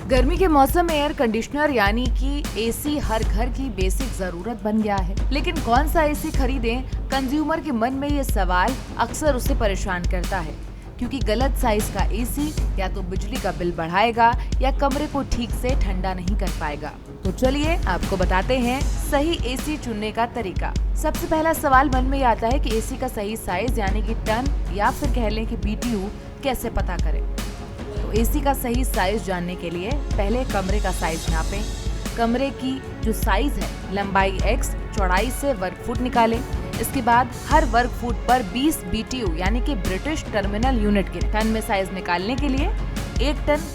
गर्मी के मौसम में एयर कंडीशनर यानी कि एसी हर घर की बेसिक जरूरत बन गया है। लेकिन कौन सा एसी खरीदें, कंज्यूमर के मन में ये सवाल अक्सर उसे परेशान करता है, क्योंकि गलत साइज का एसी या तो बिजली का बिल बढ़ाएगा या कमरे को ठीक से ठंडा नहीं कर पाएगा। तो चलिए आपको बताते हैं सही एसी चुनने का तरीका। सबसे पहला सवाल मन में आता है कि एसी का सही साइज यानी कि टन या फिर कह लें कि BTU कैसे पता करें। तो एसी का सही साइज जानने के लिए पहले कमरे का साइज नापें। कमरे की जो साइज है लंबाई x, चौड़ाई से वर्ग फुट निकालें। इसके बाद हर वर्ग फुट पर 20 BTU यानी कि ब्रिटिश टर्मिनल यूनिट के टन में साइज निकालने के लिए 1 टन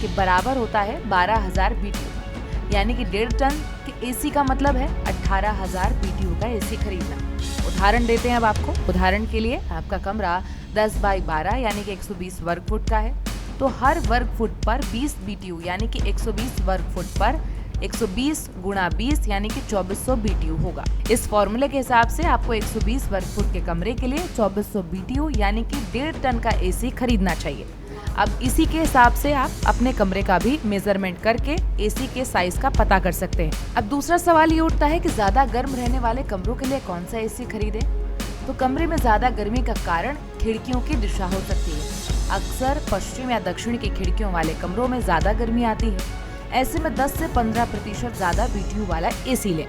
के बराबर होता है 12,000 BTU, यानी कि 1.5 टन के एसी का मतलब है 18,000 BTU का एसी खरीदना। उदाहरण देते हैं अब आपको। उदाहरण के लिए आपका कमरा 10 बाई 12 यानी कि 120 वर्ग फुट का है, तो हर वर्ग फुट पर 20 BTU यानी कि 120 वर्ग फुट पर 120 गुणा 20 यानी कि 2400 BTU होगा। इस फॉर्मूले के हिसाब से आपको 120 वर्ग फुट के कमरे के लिए 2400 BTU यानी कि 1.5 टन का एसी खरीदना चाहिए। अब इसी के हिसाब से आप अपने कमरे का भी मेजरमेंट करके एसी के साइज का पता कर सकते हैं। अब दूसरा सवाल ये उठता है कि ज्यादा गर्म रहने वाले कमरों के लिए कौन सा एसी खरीदें। तो कमरे में ज्यादा गर्मी का कारण खिड़कियों की दिशा हो सकती है। अक्सर पश्चिम या दक्षिण की खिड़कियों वाले कमरों में ज्यादा गर्मी आती है। ऐसे में 10 से 15% ज्यादा BTU वाला एसी लें।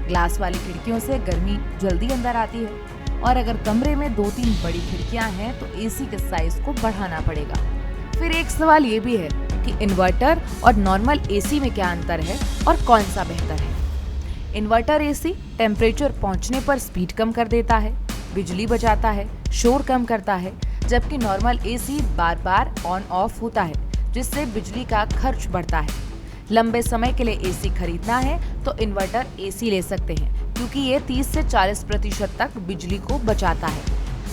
ग्लास वाली खिड़कियों से गर्मी जल्दी अंदर आती है, और अगर कमरे में 2-3 बड़ी खिड़कियां हैं तो एसी के साइज को बढ़ाना पड़ेगा। फिर एक सवाल ये भी है कि इन्वर्टर और नॉर्मल एसी में क्या अंतर है और कौन सा बेहतर है। इन्वर्टर एसी टेम्परेचर पहुंचने पर स्पीड कम कर देता है, बिजली बचाता है, शोर कम करता है, जबकि normal AC bar bar on off होता है, जिससे बिजली का खर्च बढ़ता है। लंबे समय के लिए एसी खरीदना है तो इन्वर्टर एसी ले सकते हैं, क्योंकि ये 30 से 40% तक बिजली को बचाता है।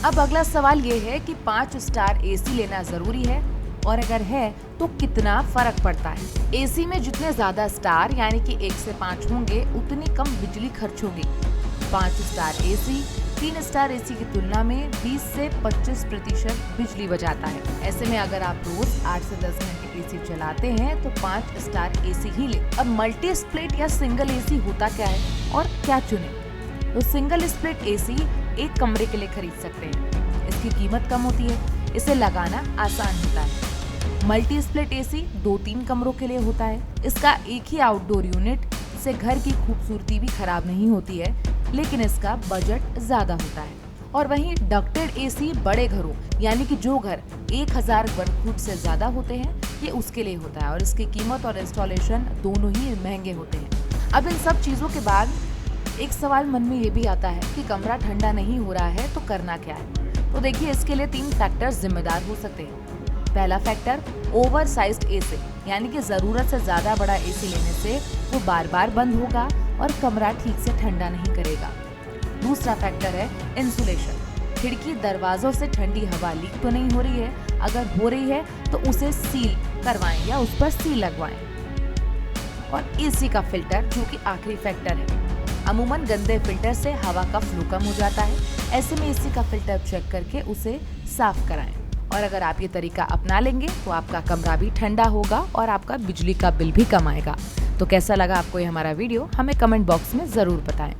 अब अगला सवाल ये है कि 5 स्टार एसी लेना जरूरी है, और अगर है तो कितना फर्क पड़ता है। एसी में जितने ज्यादा स्टार यानी कि 1 से 5 होंगे उतनी कम बिजली खर्च होगी। 5 स्टार एसी 3 स्टार एसी की तुलना में 20 से 25% बिजली बचाता है। ऐसे में अगर आप रोज 8 से 10 घंटे एसी चलाते हैं तो 5 स्टार एसी ही लें। अब मल्टी स्प्लिट या सिंगल एसी होता क्या है और क्या चुनें। तो सिंगल स्प्लिट एसी एक कमरे के लिए खरीद सकते हैं। इसकी कीमत कम होती है, इसे लगाना आसान होता है। मल्टी स्प्लिट एसी 2-3 कमरों के लिए होता है। इसका एक ही आउटडोर यूनिट से घर की खूबसूरती भी खराब नहीं होती है, लेकिन इसका बजट ज्यादा होता है। और वहीं डक्टेड एसी बड़े घरों यानी कि जो घर 1000 वर्ग फुट से ज्यादा होते हैं, ये उसके लिए होता है, और इसकी कीमत और इंस्टॉलेशन दोनों ही महंगे होते हैं। अब इन सब चीजों के बाद एक सवाल मन में ये भी आता है कि कमरा ठंडा नहीं हो रहा है तो करना क्या है। तो देखिए, इसके लिए 3 फैक्टर्स जिम्मेदार हो सकते हैं। पहला फैक्टर ओवर साइज्ड एसी, यानी कि जरूरत से ज्यादा बड़ा एसी लेने से वो बार बार बंद होगा और कमरा ठीक से ठंडा नहीं करेगा। दूसरा फैक्टर है इंसुलेशन। खिड़की दरवाजों से ठंडी हवा लीक तो नहीं हो रही है, अगर हो रही है तो उसे सील करवाएं या उस पर सील लगवाएं। और एसी का फिल्टर, जो कि आखिरी फैक्टर है। अमूमन गंदे फिल्टर से हवा का फ्लो कम हो जाता है। ऐसे में एसी का फिल्टर चेक करके उसे साफ कराएं। और अगर आप ये तरीका अपना लेंगे तो आपका कमरा भी ठंडा होगा और आपका बिजली का बिल भी कम आएगा। तो कैसा लगा आपको ये हमारा वीडियो, हमें कमेंट बॉक्स में जरूर बताएं।